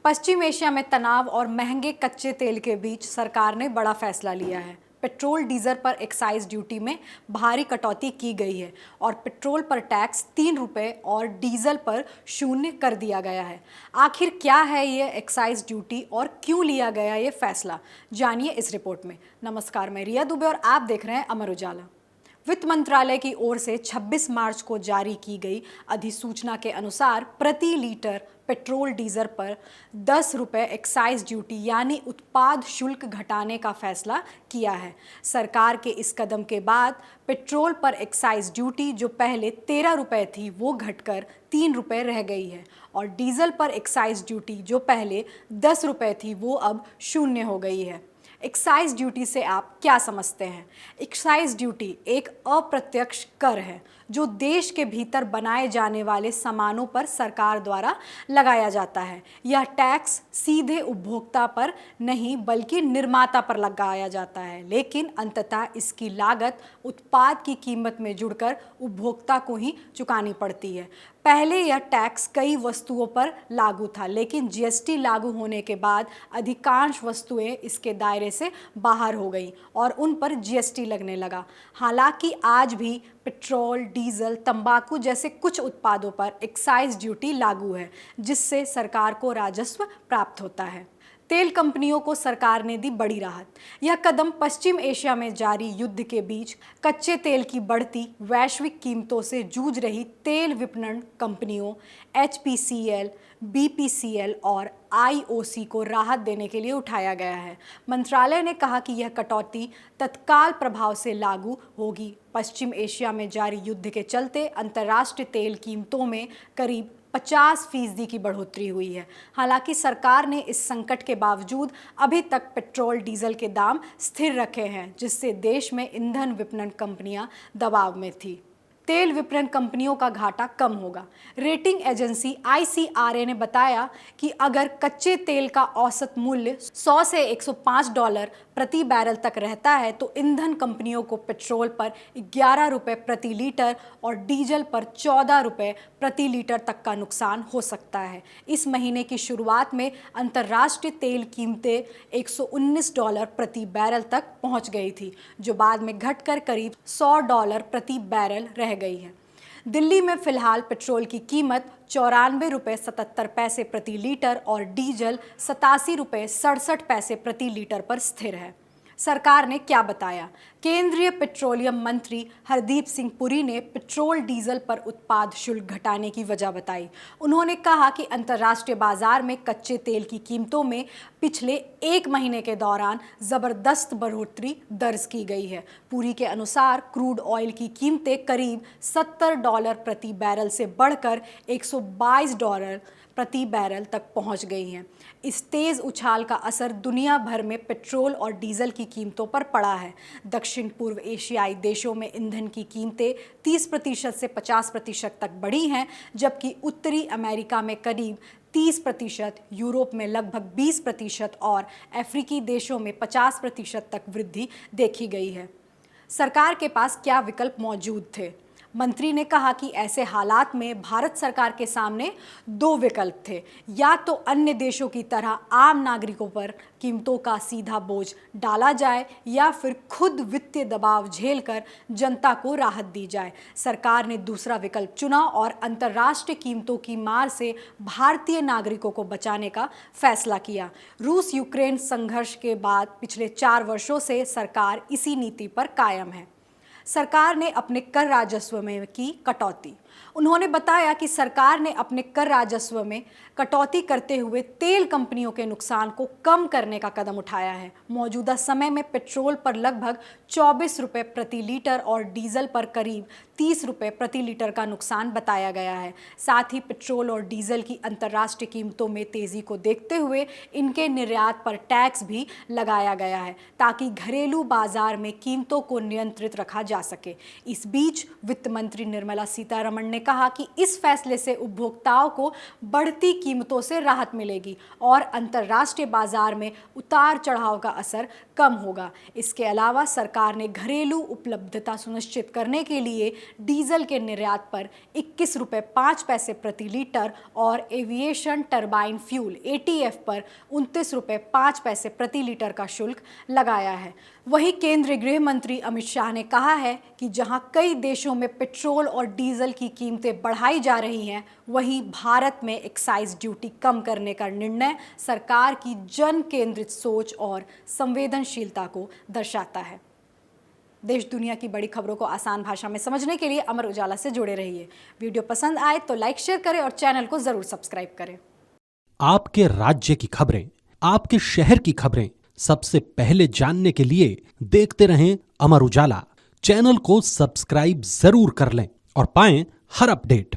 पश्चिम Asia में तनाव और महंगे कच्चे तेल के बीच सरकार ने बड़ा फैसला लिया है। पेट्रोल डीजल पर एक्साइज ड्यूटी में भारी कटौती की गई है और पेट्रोल पर टैक्स 3 रुपये और डीजल पर 0 कर दिया गया है। आखिर क्या है ये एक्साइज ड्यूटी और क्यों लिया गया ये फैसला, जानिए इस रिपोर्ट में। नमस्कार, मैं रिया दुबे और आप देख रहे हैं अमर उजाला। वित्त मंत्रालय की ओर से 26 मार्च को जारी की गई अधिसूचना के अनुसार प्रति लीटर पेट्रोल डीजल पर 10 रुपये एक्साइज ड्यूटी यानी उत्पाद शुल्क घटाने का फैसला किया है। सरकार के इस कदम के बाद पेट्रोल पर एक्साइज ड्यूटी जो पहले 13 रुपये थी वो घटकर 3 रुपये रह गई है और डीजल पर एक्साइज ड्यूटी जो पहले 10 रुपये थी वो अब 0 हो गई है। एक्साइज ड्यूटी से आप क्या समझते हैं? एक्साइज ड्यूटी एक अप्रत्यक्ष कर है जो देश के भीतर बनाए जाने वाले सामानों पर सरकार द्वारा लगाया जाता है। यह टैक्स सीधे उपभोक्ता पर नहीं बल्कि निर्माता पर लगाया जाता है, लेकिन अंततः इसकी लागत उत्पाद की कीमत में जुड़कर उपभोक्ता को ही चुकानी पड़ती है। पहले यह टैक्स कई वस्तुओं पर लागू था, लेकिन जीएसटी लागू होने के बाद अधिकांश वस्तुएं इसके दायरे से बाहर हो गई और उन पर जीएसटी लगने लगा। हालांकि आज भी पेट्रोल, डीजल, तंबाकू जैसे कुछ उत्पादों पर एक्साइज ड्यूटी लागू है, जिससे सरकार को राजस्व प्राप्त होता है। तेल कंपनियों को सरकार ने दी बड़ी राहत। यह कदम पश्चिम एशिया में जारी युद्ध के बीच कच्चे तेल की बढ़ती वैश्विक कीमतों से जूझ रही तेल विपणन कंपनियों एचपीसीएल, बीपीसीएल और आईओसी को राहत देने के लिए उठाया गया है। मंत्रालय ने कहा कि यह कटौती तत्काल प्रभाव से लागू होगी। पश्चिम एशिया में जारी युद्ध के चलते अंतर्राष्ट्रीय तेल कीमतों में करीब 50% की बढ़ोतरी हुई है। हालांकि सरकार ने इस संकट के बावजूद अभी तक पेट्रोल डीजल के दाम स्थिर रखे हैं, जिससे देश में ईंधन विपणन कंपनियां दबाव में थी। तेल विपणन कंपनियों का घाटा कम होगा। रेटिंग एजेंसी आईसीआरए ने बताया कि अगर कच्चे तेल का औसत मूल्य 100 से 105 डॉलर प्रति बैरल तक रहता है तो ईंधन कंपनियों को पेट्रोल पर 11 रुपये प्रति लीटर और डीजल पर 14 रुपये प्रति लीटर तक का नुकसान हो सकता है। इस महीने की शुरुआत में अंतर्राष्ट्रीय तेल कीमतें 119 डॉलर प्रति बैरल तक पहुंच गई थी, जो बाद में घटकर करीब 100 डॉलर प्रति बैरल रह गई है। दिल्ली में फिलहाल पेट्रोल की कीमत 94 रुपये 77 पैसे प्रति लीटर और डीजल 87 रुपये 67 पैसे प्रति लीटर पर स्थिर है। सरकार ने क्या बताया? केंद्रीय पेट्रोलियम मंत्री हरदीप सिंह पुरी ने पेट्रोल डीजल पर उत्पाद शुल्क घटाने की वजह बताई। उन्होंने कहा कि अंतर्राष्ट्रीय बाजार में कच्चे तेल की कीमतों में पिछले 1 महीने के दौरान जबरदस्त बढ़ोतरी दर्ज की गई है। पुरी के अनुसार क्रूड ऑयल की कीमतें करीब 70 डॉलर प्रति बैरल से बढ़कर 122 डॉलर प्रति बैरल तक पहुंच गई हैं। इस तेज उछाल का असर दुनिया भर में पेट्रोल और डीजल की कीमतों पर पड़ा है। दक्षिण पूर्व एशियाई देशों में ईंधन की कीमतें 30% से 50% तक बढ़ी हैं, जबकि उत्तरी अमेरिका में करीब 30%, यूरोप में लगभग 20% और अफ्रीकी देशों में 50% तक वृद्धि देखी गई है। सरकार के पास क्या विकल्प मौजूद थे? मंत्री ने कहा कि ऐसे हालात में भारत सरकार के सामने 2 विकल्प थे। या तो अन्य देशों की तरह आम नागरिकों पर कीमतों का सीधा बोझ डाला जाए या फिर खुद वित्तीय दबाव झेलकर जनता को राहत दी जाए। सरकार ने दूसरा विकल्प चुना और अंतर्राष्ट्रीय कीमतों की मार से भारतीय नागरिकों को बचाने का फैसला किया। रूस यूक्रेन संघर्ष के बाद पिछले 4 वर्षों से सरकार इसी नीति पर कायम है। सरकार ने अपने कर राजस्व में की कटौती। उन्होंने बताया कि सरकार ने अपने कर राजस्व में कटौती करते हुए तेल कंपनियों के नुकसान को कम करने का कदम उठाया है। मौजूदा समय में पेट्रोल पर लगभग 24 रुपये प्रति लीटर और डीजल पर करीब 30 रुपये प्रति लीटर का नुकसान बताया गया है। साथ ही पेट्रोल और डीजल की अंतर्राष्ट्रीय कीमतों में तेजी को देखते हुए इनके निर्यात पर टैक्स भी लगाया गया है ताकि घरेलू बाजार में कीमतों को नियंत्रित रखा जा सके। इस बीच वित्त मंत्री निर्मला सीतारमण ने कहा कि इस फैसले से उपभोक्ताओं को बढ़ती कीमतों से राहत मिलेगी और अंतर्राष्ट्रीय बाजार में उतार चढ़ाव का असर कम होगा। इसके अलावा सरकार ने घरेलू उपलब्धता सुनिश्चित करने के लिए डीजल के निर्यात पर 21 रुपये 5 पैसे प्रति लीटर और एविएशन टरबाइन फ्यूल ATF पर 29 रुपये 5 पैसे प्रति लीटर का शुल्क लगाया है। वहीं केंद्रीय गृह मंत्री अमित शाह ने कहा है कि जहां कई देशों में पेट्रोल और डीजल की कीमतें बढ़ाई जा रही हैं, वहीं भारत में एक्साइज ड्यूटी कम करने का निर्णय सरकार की जन केंद्रित सोच और संवेदनशीलता को दर्शाता है। देश दुनिया की बड़ी खबरों को आसान भाषा में समझने के लिए अमर उजाला से जुड़े रहिए। वीडियो पसंद आए तो लाइक शेयर करें और चैनल को जरूर सब्सक्राइब करें। आपके राज्य की खबरें, आपके शहर की खबरें सबसे पहले जानने के लिए देखते रहें अमर उजाला। चैनल को सब्सक्राइब जरूर कर लें और पाएं हर अपडेट।